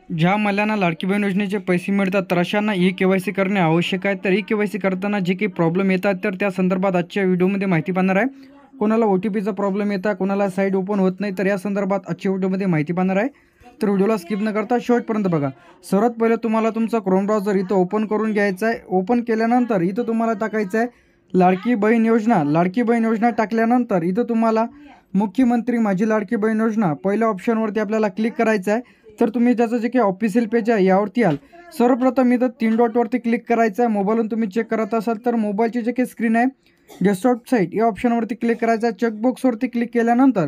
ज्या महिलांना लाडकी बहीण योजनेचे पैसे मिळतात तर अशांना ई-के-वाय-सी करणे आवश्यक आहे। तर ई-के-वाय-सी करताना जे काही प्रॉब्लेम येतात तर त्या संदर्भात आजच्या व्हिडिओमध्ये माहिती पाहणार आहे। कोणाला ओ-टी-पीचा प्रॉब्लेम येतात, कोणाला साईट ओपन होत नाही, तर या संदर्भात आजच्या व्हिडिओमध्ये माहिती पाहणार आहे। तर व्हिडिओला स्किप न करता शेवटपर्यंत बघा। सर्वात पहिले तुम्हाला तुमचा क्रोम ब्राउझर इथं ओपन करून घ्यायचा आहे। ओपन केल्यानंतर इथं तुम्हाला टाकायचं आहे लाडकी बहीण योजना। लाडकी बहीण योजना टाकल्यानंतर इथं तुम्हाला मुख्यमंत्री माझी लाडकी बहीण योजना पहिल्या ऑप्शनवरती आपल्याला क्लिक करायचं आहे। तर तुम्ही त्याचं जे काही ऑफिशियल पेज आहे यावरती याल। सर्वप्रथम इथं 3 डॉटवरती क्लिक करायचं आहे। मोबाईलवरून तुम्ही चेक करत असाल तर मोबाईलची जे काही स्क्रीन आहे डेस्कटॉप साईट या ऑप्शनवरती क्लिक करायचं आहे। चेकबॉक्सवरती क्लिक केल्यानंतर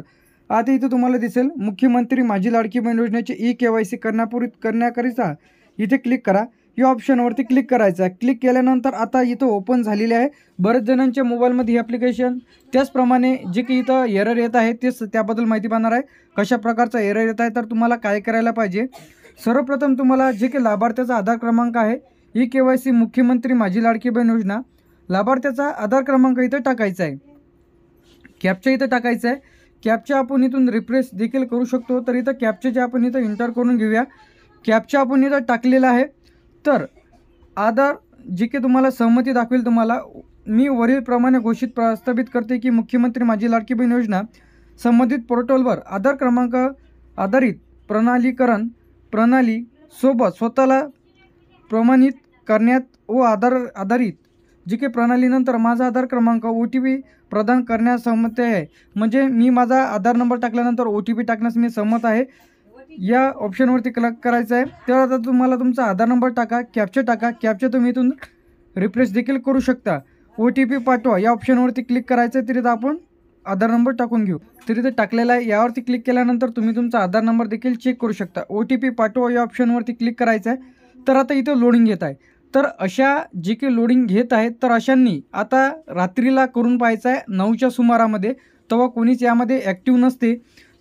आता इथं तुम्हाला दिसेल मुख्यमंत्री माझी लाडकी बहीण योजनेची ई-के-वाय-सी करण्याकरिता इथे क्लिक करा। या ऑप्शनवरती क्लिक करायचं आहे। क्लिक केल्यानंतर आता इथं ओपन झालेले आहे। बरेच जणांच्या मोबाईलमध्ये हे ॲप्लिकेशन त्याचप्रमाणे जे की इथं एरर येत आहे तेच त्याबद्दल माहिती पाहणार आहे। कशा प्रकारचा एरर येत आहे तर तुम्हाला काय करायला पाहिजे। सर्वप्रथम तुम्हाला जे काही लाभार्थ्याचा आधार क्रमांक आहे ई-के-वाय-सी मुख्यमंत्री माझी लाडकी बहीण योजना लाभार्थ्याचा आधार क्रमांक इथं टाकायचा आहे। कॅप्चा इथं टाकायचा आहे। कॅप्चा आपण इथून रिफ्रेश देखील करू शकतो। तर इथं कॅप्चा जे आपण इथं एंटर करून घेऊया। कॅप्चा आपण इथं टाकलेला आहे। तर आधार जी काही तुम्हाला सहमती दाखवेल तुम्हाला मी वरीलप्रमाणे घोषित प्रस्तावित करते की मुख्यमंत्री माझी लाडकी बहीण योजना संबंधित पोर्टलवर आधार क्रमांक आधारित प्रणालीकरण प्रणाली सोबत स्वतःला प्रमाणित करण्यात व आधारित जी काही प्रणालीनंतर माझा आधार क्रमांक ओ-टी-पी प्रदान करण्यास सहमत आहे। म्हणजे मी माझा आधार नंबर टाकल्यानंतर ओ-टी-पी टाकण्यास मी सहमत आहे। या ऑप्शनवरती क्लिक करायचं आहे। तर आता तुम्हाला तुमचा आधार नंबर टाका, कॅप्चा टाका। कॅप्चा तुम्ही इथून रिफ्रेश देखील करू शकता। ओ-टी-पी पाठवा या ऑप्शनवरती क्लिक करायचं आहे। तर इथं आपण आधार नंबर टाकून घेऊ। तर इथं टाकलेला आहे। यावरती क्लिक केल्यानंतर तुम्ही तुमचा आधार नंबर देखील चेक करू शकता। ओ-टी-पी पाठवा या ऑप्शनवरती क्लिक करायचं आहे। तर आता इथं लोडिंग घेत आहे। तर अशा जी काही लोडिंग घेत आहेत तर अशांनी आता रात्रीला करून पाहायचं आहे 9च्या सुमारामध्ये, तेव्हा कोणीच यामध्ये ॲक्टिव्ह नसते।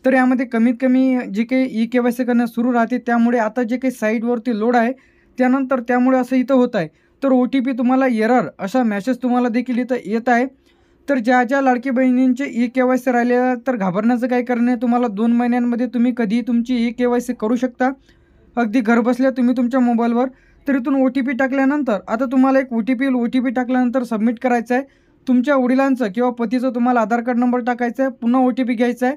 तर यामध्ये कमीत कमी जे काही ई-के-वाय-सी करणं सुरू राहते, त्यामुळे आता जे काही साईटवरती लोड आहे त्यानंतर त्यामुळे असं इथं होत आहे। तर ओ-टी-पी तुम्हाला एरर असा मेसेज तुम्हाला देखील इथं येत आहे। तर ज्या लाडकी बहिणींचे ई-के-वाय-सी राहिलेलं तर घाबरण्याचं काही कारण नाही। तुम्हाला 2 महिन्यांमध्ये तुम्ही कधीही तुमची ई-के-वाय-सी करू शकता, अगदी घरबसल्या तुम्ही तुमच्या मोबाईलवर। तर इथून ओ-टी-पी टाकल्यानंतर आता तुम्हाला एक ओ-टी-पी टाकल्यानंतर सबमिट करायचं आहे। तुमच्या वडिलांचं किंवा पतीचं तुम्हाला आधार कार्ड नंबर टाकायचा आहे, पुन्हा ओ-टी-पी घ्यायचा आहे,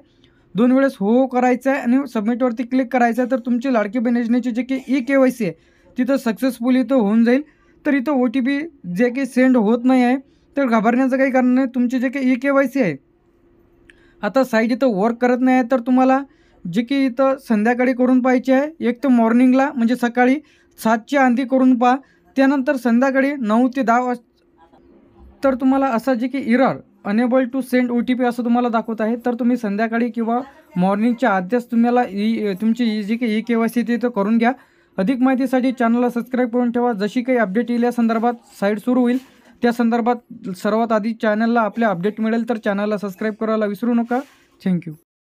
2 वेळेस हो करायचं आहे आणि सबमिटवरती क्लिक करायचं आहे। तर तुमची लाडकी बहीण योजनेची जे काही ई-के-वाय-सी आहे तिथं सक्सेसफुल इथं होऊन जाईल। तर इथं ओ-टी-पी जे काही सेंड होत नाही आहे तर घाबरण्याचं काही कारण नाही। तुमची जे काही ई-के-वाय-सी आहे आता साईट इथं वर्क करत नाही आहे, तर तुम्हाला जे की इथं संध्याकाळी करून पाहायची आहे। एक तर मॉर्निंगला म्हणजे सकाळी 7च्या आधी करून पहा, त्यानंतर संध्याकाळी 9 ते 10 वाजता। तर तुम्हाला असा जे की error unable to send OTP असं तुम्हाला दाखवत आहे। तर तुम्ही संध्याकाळी किंवा मॉर्निंगच्या आधीच तुम्हाला तुमची जी काही ई-के-वाय-सी ते करून घ्या। अधिक माहितीसाठी चॅनलला सबस्क्राईब करून ठेवा। जशी काही अपडेट येईल या संदर्भात साईट सुरू होईल त्या संदर्भात सर्वात आधी चॅनलला आपल्या अपडेट मिळेल। तर चॅनलला सबस्क्राईब करायला विसरू नका। थँक्यू।